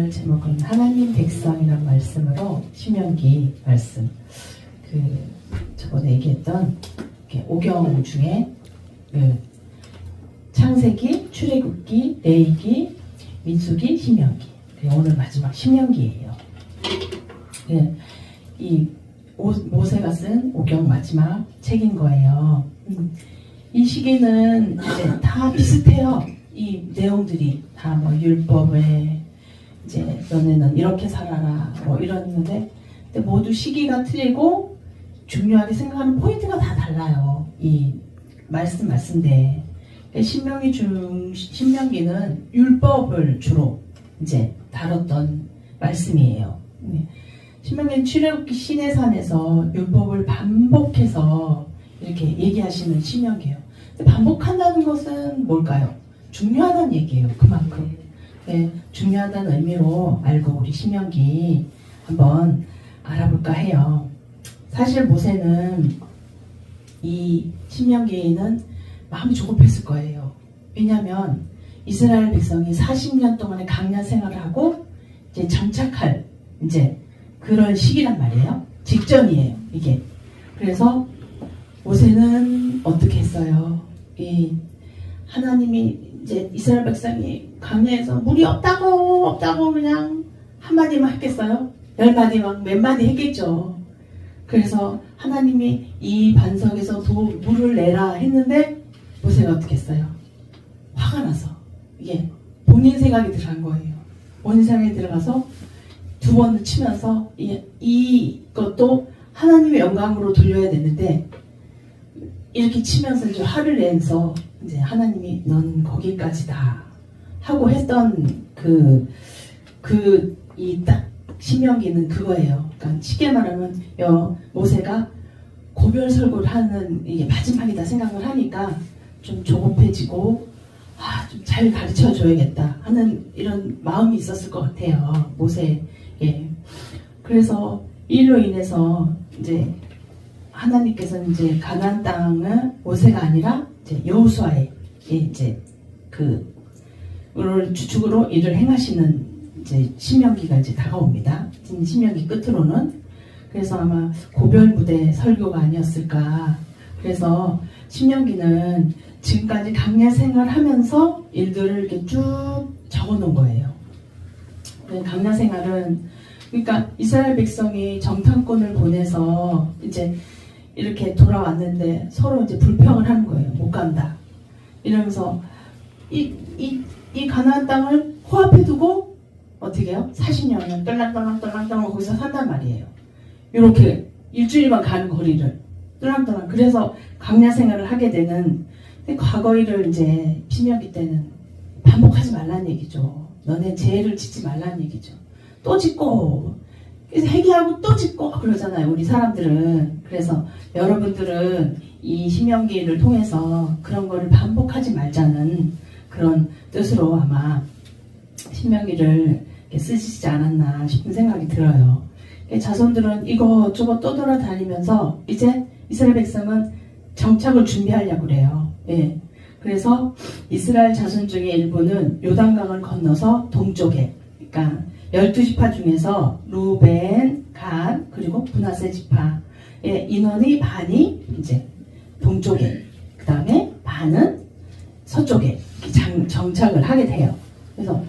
오늘 제목은 하나님 백성이란 말씀으로 신명기 말씀, 저번에 얘기했던 오경 중에 창세기, 출애굽기, 레위기, 민수기, 신명기. 오늘 마지막 신명기예요. 이 모세가 쓴 오경 마지막 책인 거예요. 이 시기는 이제 다 비슷해요. 이 내용들이 다 뭐 율법에 이제 너네는 이렇게 살아라 뭐 이러는데, 근데 모두 시기가 틀리고 중요하게 생각하는 포인트가 다 달라요. 이 말씀인데 신명기는 율법을 주로 이제 다뤘던 말씀이에요. 신명기는 출애굽기 시내산에서 율법을 반복해서 이렇게 얘기하시는 신명기예요. 근데 반복한다는 것은 뭘까요? 중요하다는 얘기예요. 그만큼 중요하다는 의미로 알고 우리 신명기 한번 알아볼까 해요. 사실 모세는 이 신명기에는 마음이 조급했을 거예요. 왜냐하면 이스라엘 백성이 40년 동안의 강연 생활을 하고 이제 정착할 이제 그런 시기란 말이에요. 직전이에요, 이게. 그래서 모세는 어떻게 했어요? 이 하나님이 이제 이스라엘 백성이 강야에서 물이 없다고 그냥 한마디만 했겠어요? 10마디 막 몇 마디 했겠죠. 그래서 하나님이 이 반석에서 물을 내라 했는데 모세가 어떻게 했어요? 화가 나서 이게 본인 생각이 들어간 거예요. 본인 생각이 들어가서 두 번을 치면서 이것도 하나님의 영광으로 돌려야 되는데 이렇게 치면서 이제 화를 내서 이제 하나님이 넌 거기까지다 하고 했던 이 딱 신명기는 그거예요. 그러니까 쉽게 말하면 모세가 고별설교를 하는 이게 마지막이다 생각을 하니까 좀 조급해지고 좀 잘 가르쳐 줘야겠다 하는 이런 마음이 있었을 것 같아요. 모세. 그래서 이로 인해서 이제 하나님께서는 이제 가나안 땅을 모세가 아니라 이제 여호수아의 이제 를 주축으로 일을 행하시는 이제 신명기가 이제 다가옵니다. 신명기 끝으로는. 그래서 아마 고별 무대 설교가 아니었을까. 그래서 신명기는 지금까지 강야 생활하면서 일들을 이렇게 쭉 적어놓은 거예요. 강야 생활은 그러니까 이스라엘 백성이 정탐꾼을 보내서 이제 이렇게 돌아왔는데 서로 이제 불평을 하는 거예요. 못 간다. 이러면서 이 가나안 땅을 코앞에 두고 어떻게 해요? 40년을 떨랑떨랑 거기서 산단 말이에요. 이렇게 일주일만 가는 거리를 떨랑떨랑. 그래서 강야 생활을 하게 되는. 과거 일을 이제 신명기 때는 반복하지 말라는 얘기죠. 너네 죄를 짓지 말라는 얘기죠. 또 짓고 그래서 회개하고 또 짓고 그러잖아요, 우리 사람들은. 그래서 여러분들은 이 신명기를 통해서 그런 거를 반복하지 말자는 그런 뜻으로 아마 신명기를 쓰시지 않았나 싶은 생각이 들어요. 자손들은 이것저것 떠돌아다니면서 이제 이스라엘 백성은 정착을 준비하려고 그래요. 그래서 이스라엘 자손 중에 일부는 요단강을 건너서 동쪽에, 그러니까 12지파 중에서 루벤, 갓, 그리고 므낫세 지파의 인원의 반이 이제 동쪽에, 그 다음에 반은 서쪽에 정착을 하게 돼요. 그래서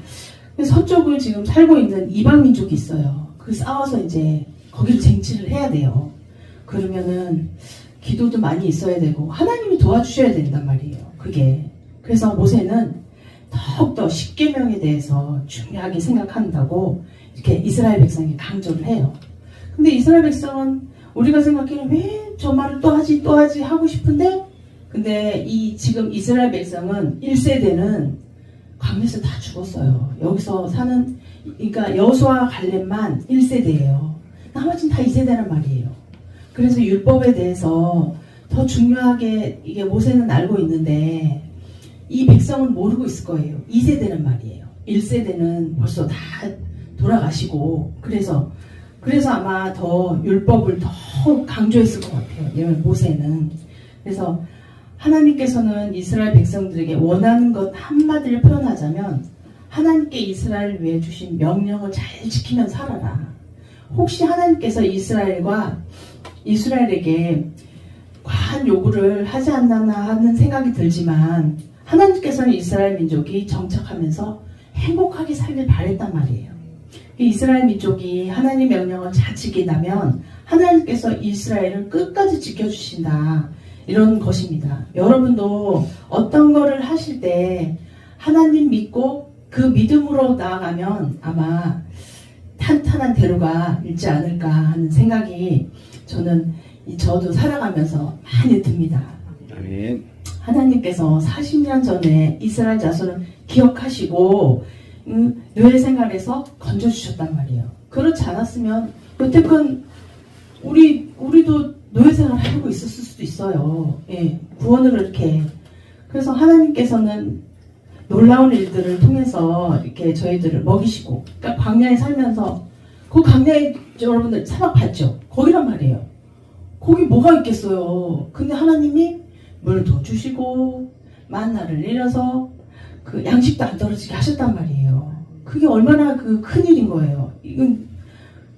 서쪽을 지금 살고 있는 이방 민족이 있어요. 싸워서 이제 거기를 쟁취를 해야 돼요. 그러면은 기도도 많이 있어야 되고 하나님이 도와주셔야 된단 말이에요. 그게. 그래서 모세는 더욱더 십계명에 대해서 중요하게 생각한다고 이렇게 이스라엘 백성이 강조를 해요. 근데 이스라엘 백성은 우리가 생각해는 왜 저 말을 또 하지 하고 싶은데, 근데 지금 이스라엘 백성은 1세대는 광야에서 다 죽었어요. 여기서 사는, 그러니까 여호수아 갈렙만 1세대예요. 나머지는 다 2세대란 말이에요. 그래서 율법에 대해서 더 중요하게 이게 모세는 알고 있는데 이 백성은 모르고 있을 거예요. 2세대란 말이에요. 1세대는 벌써 다 돌아가시고 그래서 아마 더 율법을 더 강조했을 것 같아요. 모세는. 그래서 하나님께서는 이스라엘 백성들에게 원하는 것 한마디를 표현하자면 하나님께 이스라엘을 위해 주신 명령을 잘 지키면 살아라. 혹시 하나님께서 이스라엘에게 과한 요구를 하지 않나 하는 생각이 들지만 하나님께서는 이스라엘 민족이 정착하면서 행복하게 살길 바랬단 말이에요. 이스라엘 민족이 하나님 명령을 잘 지킨다면 하나님께서 이스라엘을 끝까지 지켜주신다. 이런 것입니다. 여러분도 어떤 거를 하실 때 하나님 믿고 그 믿음으로 나아가면 아마 탄탄한 대로가 있지 않을까 하는 생각이 저도 살아가면서 많이 듭니다. 아멘. 하나님께서 40년 전에 이스라엘 자손을 기억하시고 노예 생활에서 건져주셨단 말이에요. 그렇지 않았으면 여태껏 우리도 노예 생활을 하고 있었을 수도 있어요. 예, 구원을 이렇게. 그래서 하나님께서는 놀라운 일들을 통해서 이렇게 저희들을 먹이시고, 그러니까 광야에 살면서 그 광야에 여러분들 사막 봤죠? 거기란 말이에요. 거기 뭐가 있겠어요? 근데 하나님이 물도 주시고 만나를 내려서 그 양식도 안 떨어지게 하셨단 말이에요. 그게 얼마나 그 큰일인 거예요.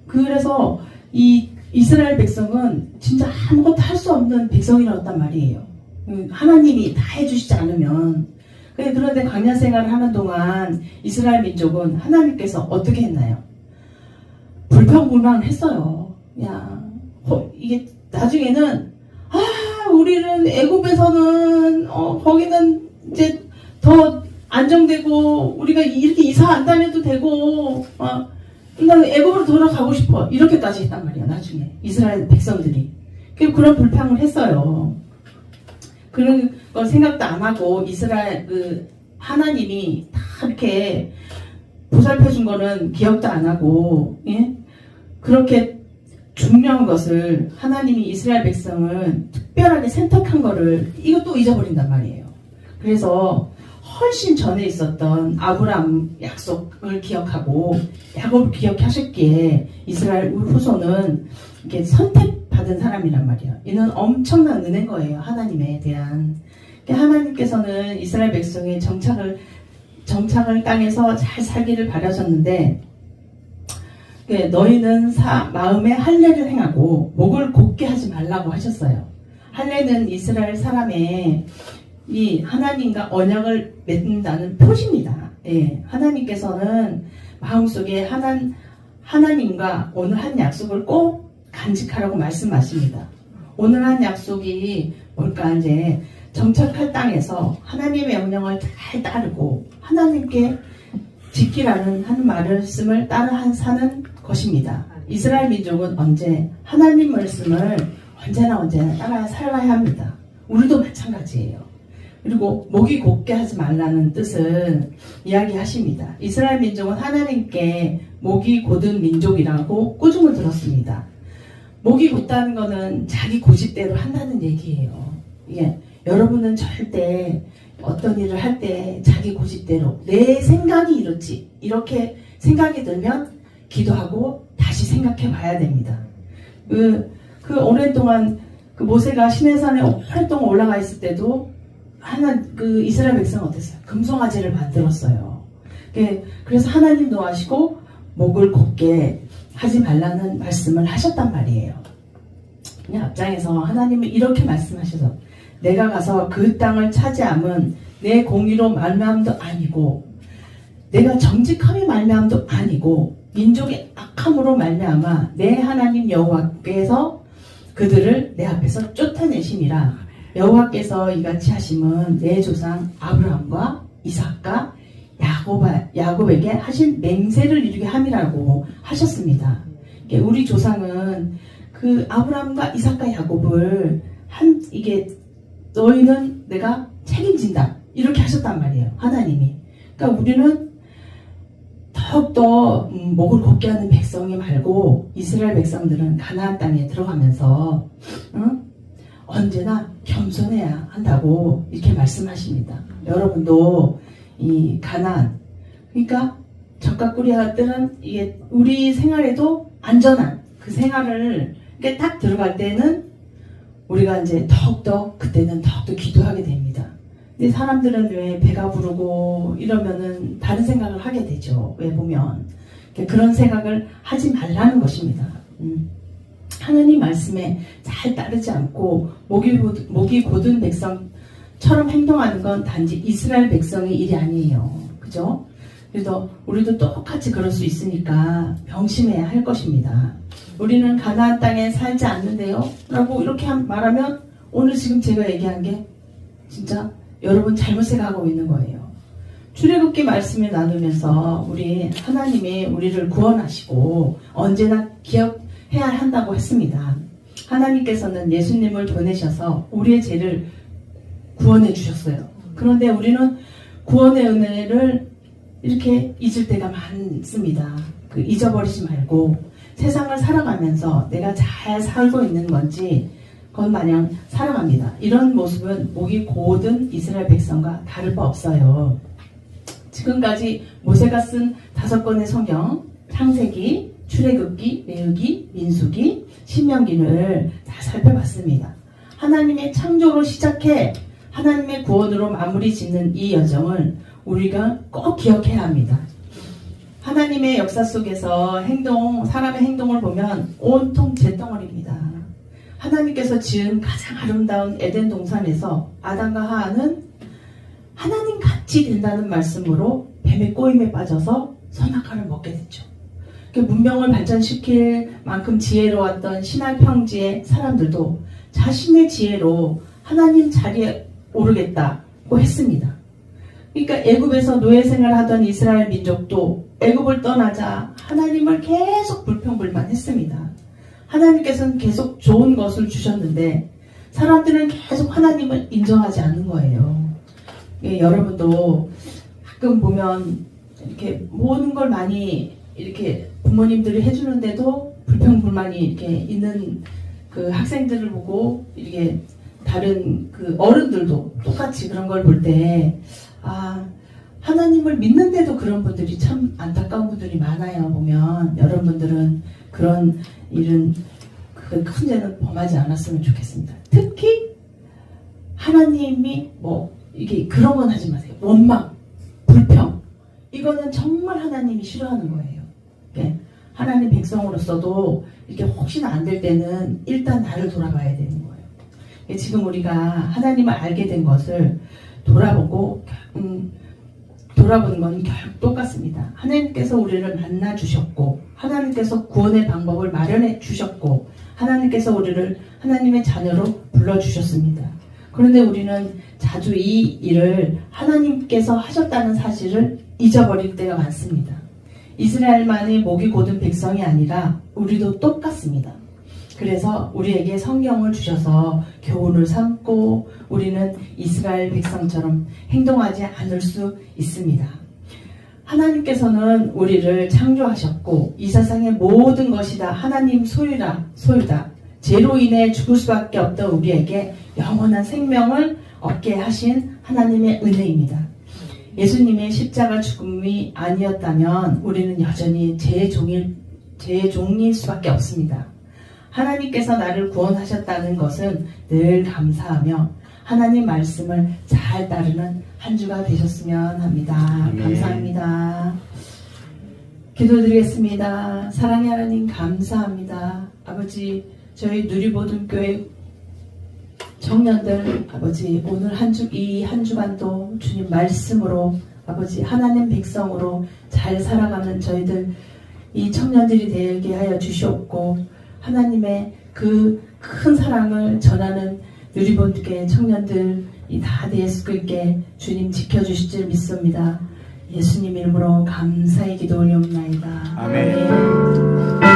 그래서 이 이스라엘 백성은 진짜 아무것도 할 수 없는 백성이라단 말이에요. 하나님이 다 해주시지 않으면. 그런데 광야 생활을 하는 동안 이스라엘 민족은 하나님께서 어떻게 했나요? 불평불만을 했어요. 이게 나중에는 우리는 애굽에서는 거기는 이제 더 안정되고 우리가 이렇게 이사 안 다녀도 되고 난 애굽으로 돌아가고 싶어. 이렇게까지 했단 말이야. 나중에 이스라엘 백성들이 그런 불평을 했어요. 그런 걸 생각도 안 하고 이스라엘 하나님이 다 이렇게 보살펴 준 거는 기억도 안 하고, 예? 그렇게 중요한 것을 하나님이 이스라엘 백성을 특별하게 선택한 거를 이것도 잊어버린단 말이에요. 그래서 훨씬 전에 있었던 아브라함 약속을 기억하고 야곱을 기억하셨기에 이스라엘 후손은 이렇게 선택받은 사람이란 말이에요. 이는 엄청난 은혜인 거예요. 하나님에 대한. 하나님께서는 이스라엘 백성의 정착을 땅에서 잘 살기를 바라셨는데 너희는 마음에 할례를 행하고 목을 곧게 하지 말라고 하셨어요. 할례는 이스라엘 사람의 이 하나님과 언약을 맺는다는 표시입니다. 예, 하나님께서는 마음속에 하나님과 오늘 한 약속을 꼭 간직하라고 말씀하십니다. 오늘 한 약속이 뭘까? 이제 정착할 땅에서 하나님의 명령을 잘 따르고 하나님께 지키라는 한 말씀을 따라 사는 것입니다. 이스라엘 민족은 언제 하나님 말씀을 언제나 따라 살아야 합니다. 우리도 마찬가지예요. 그리고 목이 곧게 하지 말라는 뜻을 이야기하십니다. 이스라엘 민족은 하나님께 목이 곧은 민족이라고 꾸중을 들었습니다. 목이 곧다는 것은 자기 고집대로 한다는 얘기예요. 예, 여러분은 절대 어떤 일을 할 때 자기 고집대로 내 생각이 이렇지 이렇게 생각이 들면 기도하고 다시 생각해 봐야 됩니다. 오랫동안 모세가 시내산에 오랫동안 올라가 있을 때도 이스라엘 백성은 어땠어요? 금송아지를 만들었어요. 그래서 하나님 노하시고 목을 곧게 하지 말라는 말씀을 하셨단 말이에요. 그냥 앞장에서 하나님은 이렇게 말씀하셔서 내가 가서 그 땅을 차지함은 내 공의로 말미암도 아니고 내가 정직함이 말미암도 아니고 민족의 악함으로 말미암아 내 하나님 여호와께서 그들을 내 앞에서 쫓아내심이라. 여호와께서 이같이 하심은 내 조상 아브라함과 이삭과 야곱에게 하신 맹세를 이루게 함이라고 하셨습니다. 우리 조상은 그 아브라함과 이삭과 야곱을 너희는 내가 책임진다 이렇게 하셨단 말이에요. 하나님이. 그러니까 우리는 더욱더 목을 곧게 하는 백성이 말고 이스라엘 백성들은 가나안 땅에 들어가면서 언제나 겸손해야 한다고 이렇게 말씀하십니다. 여러분도 이 가나안, 그러니까 적과 꾸리아들은 이게 우리 생활에도 안전한 그 생활을 이렇게 딱 들어갈 때는 우리가 이제 그때는 더욱더 기도하게 됩니다. 근데 사람들은 왜 배가 부르고 이러면은 다른 생각을 하게 되죠. 왜 보면 그런 생각을 하지 말라는 것입니다. 하나님 말씀에 잘 따르지 않고 목이 곧은 백성처럼 행동하는 건 단지 이스라엘 백성의 일이 아니에요. 그죠? 그래서 우리도 똑같이 그럴 수 있으니까 명심해야 할 것입니다. 우리는 가나안 땅에 살지 않는데요? 라고 이렇게 말하면 오늘 지금 제가 얘기한 게 진짜 여러분 잘못 생각하고 있는 거예요. 출애굽기 말씀을 나누면서 우리 하나님이 우리를 구원하시고 언제나 기억해야 한다고 했습니다. 하나님께서는 예수님을 보내셔서 우리의 죄를 구원해 주셨어요. 그런데 우리는 구원의 은혜를 이렇게 잊을 때가 많습니다. 잊어버리지 말고 세상을 살아가면서 내가 잘 살고 있는 건지 그건 마냥 살아갑니다. 이런 모습은 목이 곧은 이스라엘 백성과 다를 바 없어요. 지금까지 모세가 쓴 5권의 성경, 창세기, 출애굽기, 레위기, 민수기, 신명기를 다 살펴봤습니다. 하나님의 창조로 시작해 하나님의 구원으로 마무리 짓는 이 여정을 우리가 꼭 기억해야 합니다. 하나님의 역사 속에서 사람의 행동을 보면 온통 잿덩어리입니다. 하나님께서 지은 가장 아름다운 에덴 동산에서 아담과 하와는 하나님 같이 된다는 말씀으로 뱀의 꼬임에 빠져서 선악과를 먹게 됐죠. 문명을 발전시킬 만큼 지혜로웠던 신할 평지의 사람들도 자신의 지혜로 하나님 자리에 오르겠다고 했습니다. 그러니까 애굽에서 노예 생활을 하던 이스라엘 민족도 애굽을 떠나자 하나님을 계속 불평불만했습니다. 하나님께서는 계속 좋은 것을 주셨는데 사람들은 계속 하나님을 인정하지 않는 거예요. 여러분도 가끔 보면 이렇게 모든 걸 많이 이렇게 부모님들이 해주는데도 불평불만이 이렇게 있는 그 학생들을 보고 이렇게 다른 그 어른들도 똑같이 그런 걸 볼 때 하나님을 믿는데도 그런 분들이 참 안타까운 분들이 많아요. 보면 여러분들은 그런 일은 큰 죄는 범하지 않았으면 좋겠습니다. 특히 하나님이 이게 그런 건 하지 마세요. 원망, 불평, 이거는 정말 하나님이 싫어하는 거예요. 하나님 백성으로서도 이렇게 혹시나 안 될 때는 일단 나를 돌아봐야 되는 거예요. 지금 우리가 하나님을 알게 된 것을 돌아보는 건 결국 똑같습니다. 하나님께서 우리를 만나 주셨고 하나님께서 구원의 방법을 마련해 주셨고 하나님께서 우리를 하나님의 자녀로 불러주셨습니다. 그런데 우리는 자주 이 일을 하나님께서 하셨다는 사실을 잊어버릴 때가 많습니다. 이스라엘만이 목이 곧은 백성이 아니라 우리도 똑같습니다. 그래서 우리에게 성경을 주셔서 교훈을 삼고 우리는 이스라엘 백성처럼 행동하지 않을 수 있습니다. 하나님께서는 우리를 창조하셨고 이 세상의 모든 것이 다 하나님 소유다. 죄로 인해 죽을 수밖에 없던 우리에게 영원한 생명을 얻게 하신 하나님의 은혜입니다. 예수님의 십자가 죽음이 아니었다면 우리는 여전히 죄의 종일 수밖에 없습니다. 하나님께서 나를 구원하셨다는 것은 늘 감사하며 하나님 말씀을 잘 따르는 한 주가 되셨으면 합니다. 네. 감사합니다. 기도드리겠습니다. 사랑의 하나님 감사합니다. 아버지 저희 누리보등교회 청년들 아버지 오늘 이 한 주간도 주님 말씀으로 아버지 하나님 백성으로 잘 살아가는 저희들 이 청년들이 되게 하여 주시옵고 하나님의 그 큰 사랑을 전하는 누리보교회 청년들이 다 될 수 있게 주님 지켜주실 줄 믿습니다. 예수님 이름으로 감사의 기도 올리옵나이다. 아멘.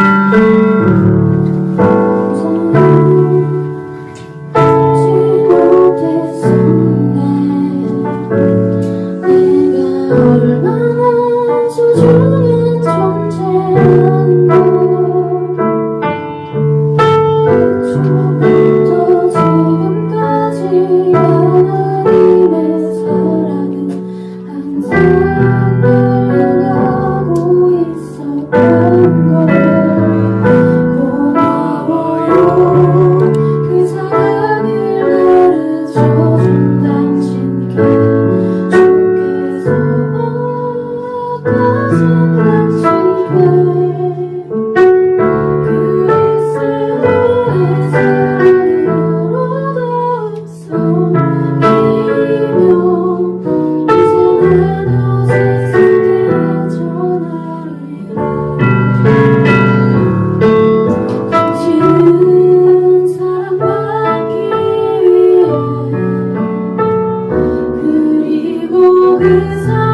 그